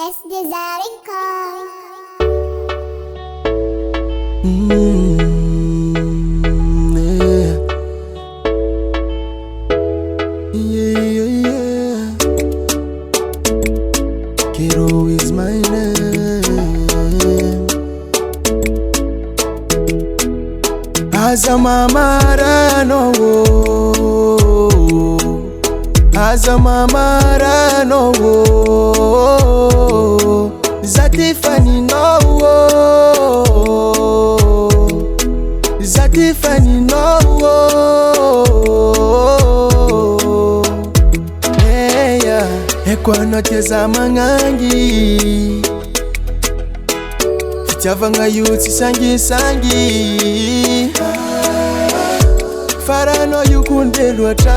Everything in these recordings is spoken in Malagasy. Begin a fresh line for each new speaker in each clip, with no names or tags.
S Desarico.
Yeah. Kero is my name. As a mama no, as a mama no, Zatifani no, Zatifani no. Ekwa nocheza mangangi Fitiavanga yuti sangi sangi Farano yukundelwata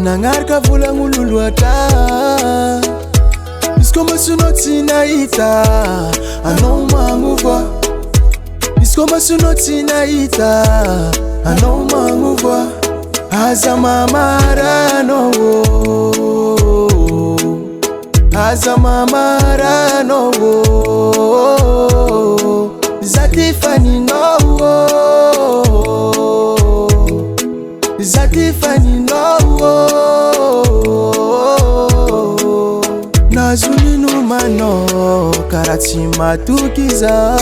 Nangarka vula ngululwata Iskoma sunoti naita Ano manguvwa Iskoma sunoti naita Ano manguvwa As a mama no, as a mama no, Zatifani no, Zatifani no, Nazuni numano karatima tukiza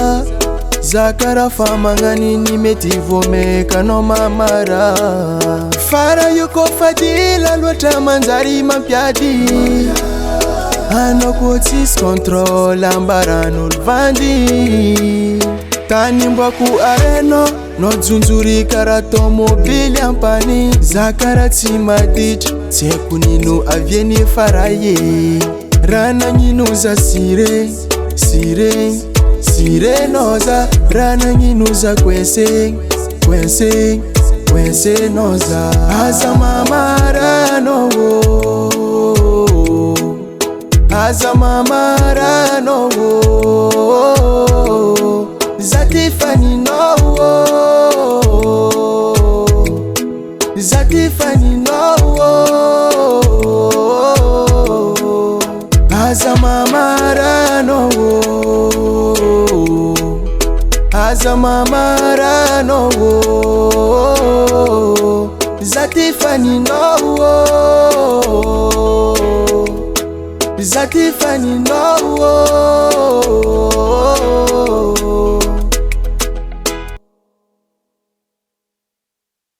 Zakara famangani nimetivome kano mamara Fara yuko fadila lwata manzari mampiadi Ano kotis control ambarano lvandi Tani mbaku areno no zunzuri karato mobili ampani Zakara tima dich Teku ninu avieni faraye Rana ninu za sire Sire noza, rana nginuza kwense noza As a mama no, as a mama no, Zatifani no, Zatifani no, as a mama no, as a mama no, Zatifani no, Zatifani no.